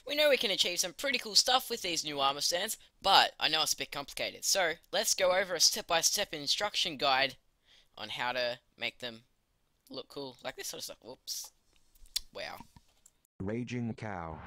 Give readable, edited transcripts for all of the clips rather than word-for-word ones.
We know we can achieve some pretty cool stuff with these new armor stands, but I know it's a bit complicated. So let's go over a step-by-step instruction guide on how to make them look cool, like this sort of stuff. Whoops. Wow. Raging cow.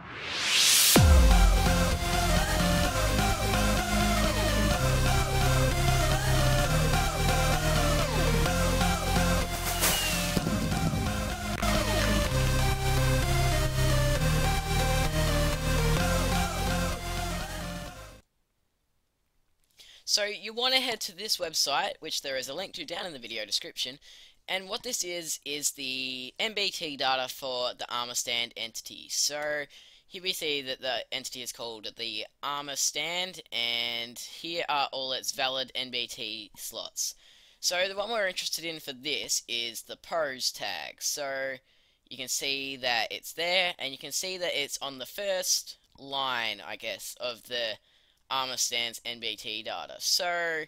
So you want to head to this website, which there is a link to down in the video description, and what this is the NBT data for the ArmorStand entity. So here we see that the entity is called the ArmorStand, and here are all its valid NBT slots. So the one we're interested in for this is the pose tag. So you can see that it's there, and you can see that it's on the first line, I guess, of the ArmorStand's NBT data. So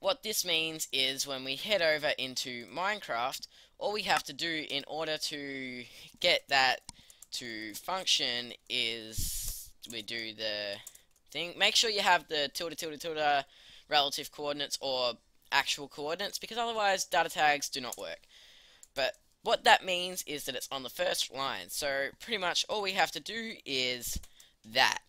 what this means is when we head over into Minecraft, all we have to do in order to get that to function is we do the thing. Make sure you have the tilde relative coordinates or actual coordinates, because otherwise data tags do not work. But what that means is that it's on the first line. So pretty much all we have to do is that.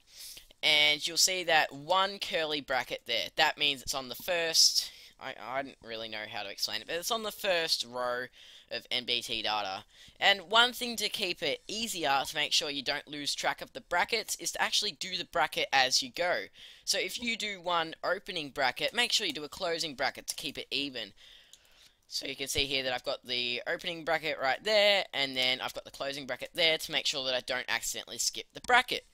And you'll see that one curly bracket there. That means it's on the first, I don't really know how to explain it, but it's on the first row of NBT data. And one thing to keep it easier to make sure you don't lose track of the brackets is to actually do the bracket as you go. So if you do one opening bracket, make sure you do a closing bracket to keep it even. So you can see here that I've got the opening bracket right there, and then I've got the closing bracket there to make sure that I don't accidentally skip the bracket.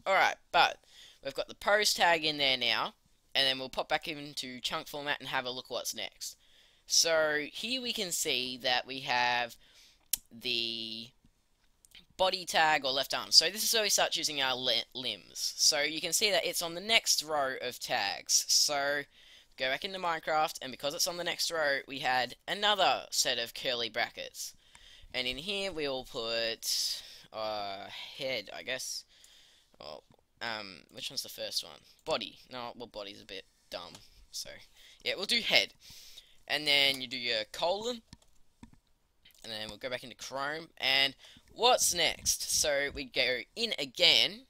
Alright, but we've got the pose tag in there now, and then we'll pop back into chunk format and have a look what's next. So here we can see that we have the body tag or left arm. So this is where we start using our limbs. So you can see that it's on the next row of tags. So go back into Minecraft, and because it's on the next row, we had another set of curly brackets. And in here we'll put head, I guess. Oh, which one's the first one? Body. No, well, body's a bit dumb. So, yeah, we'll do head. And then you do your colon. And then we'll go back into Chrome. And what's next? So, we go in again.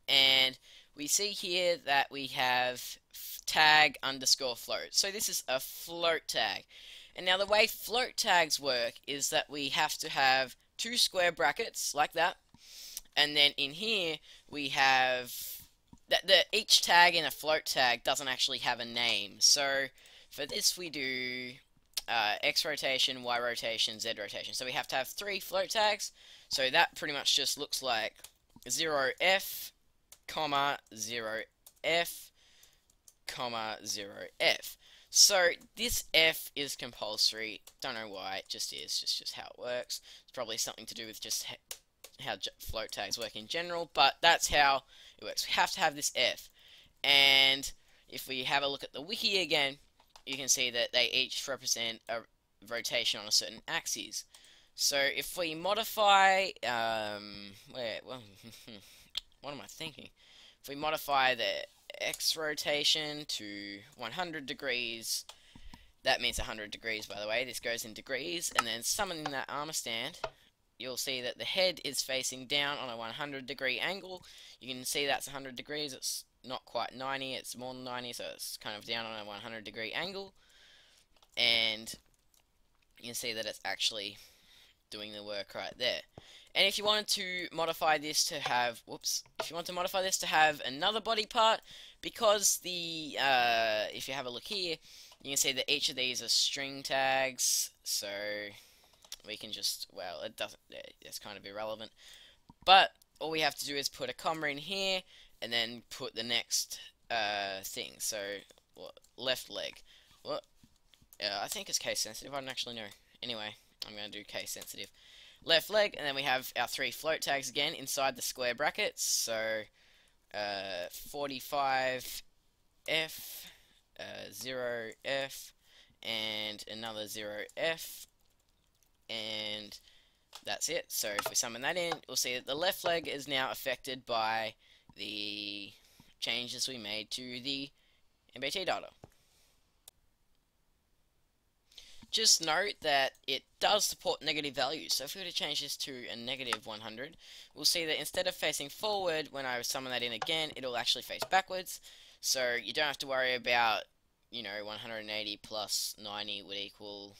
And we see here that we have tag underscore float. So, this is a float tag. And now the way float tags work is that we have to have two square brackets, like that. And then in here we have that each tag in a float tag doesn't actually have a name. So for this we do X rotation, Y rotation, Z rotation. So we have to have three float tags. So that pretty much just looks like 0F, 0F, 0F. So this F is compulsory. Don't know why, it just is. Just how it works. It's probably something to do with just how float tags work in general, but that's how it works. We have to have this F. And if we have a look at the wiki again, you can see that they each represent a rotation on a certain axis. So if we modify, what am I thinking? If we modify the X rotation to 100 degrees, that means 100 degrees, by the way. This goes in degrees, and then summoning that armor stand, you'll see that the head is facing down on a 100-degree angle. You can see that's 100 degrees. It's not quite 90, it's more than 90, so it's kind of down on a 100-degree angle. And you can see that it's actually doing the work right there. And if you wanted to modify this to have, if you want to modify this to have another body part, because the, if you have a look here, you can see that each of these are string tags, so we can just, well, it's kind of irrelevant. But all we have to do is put a comma in here, and then put the next thing. So, left leg. What? I think it's case sensitive. I don't actually know. Anyway, I'm going to do case sensitive. Left leg, and then we have our three float tags again inside the square brackets. So, 45F, 0F, and another 0F, and That's it. So if we summon that in, we'll see that the left leg is now affected by the changes we made to the MBT data. Just note that it does support negative values, so if we were to change this to a negative 100, we'll see that instead of facing forward, when I summon that in again, it'll actually face backwards, so you don't have to worry about, 180 plus 90 would equal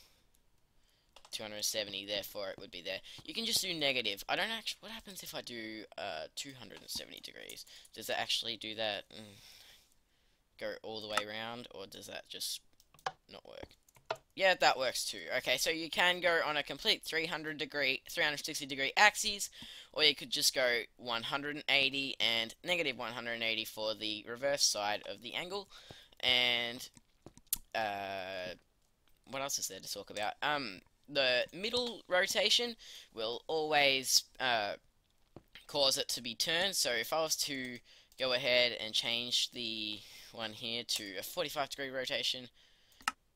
270, therefore it would be there. You can just do negative. I don't actually, what happens if I do 270 degrees? Does that actually do that? Go all the way around, or does that just not work? Yeah, that works too. Okay, so you can go on a complete 360 degree axis, or you could just go 180 and negative 180 for the reverse side of the angle. And what else is there to talk about? The middle rotation will always cause it to be turned. So if I was to go ahead and change the one here to a 45 degree rotation,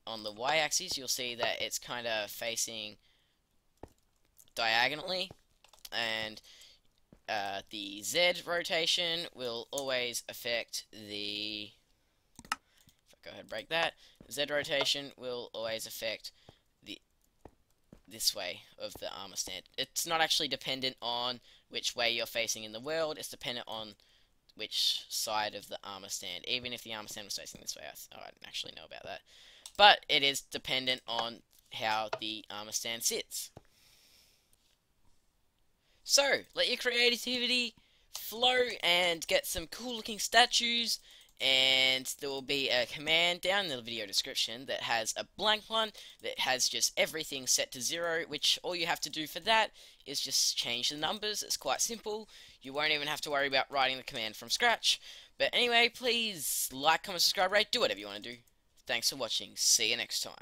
on the y-axis, you'll see that it's kind of facing diagonally, and the z rotation will always affect the, if I go ahead and break that, z rotation will always affect the this way of the armor stand. It's not actually dependent on which way you're facing in the world, it's dependent on which side of the armor stand. Even if the armor stand was facing this way, I didn't actually know about that. But it is dependent on how the armor stand sits. So, let your creativity flow and get some cool looking statues, and there will be a command down in the video description that has a blank one that has just everything set to 0, which all you have to do for that is just change the numbers. It's quite simple. You won't even have to worry about writing the command from scratch. But anyway, please like, comment, subscribe, rate, do whatever you want to do. Thanks for watching. See you next time.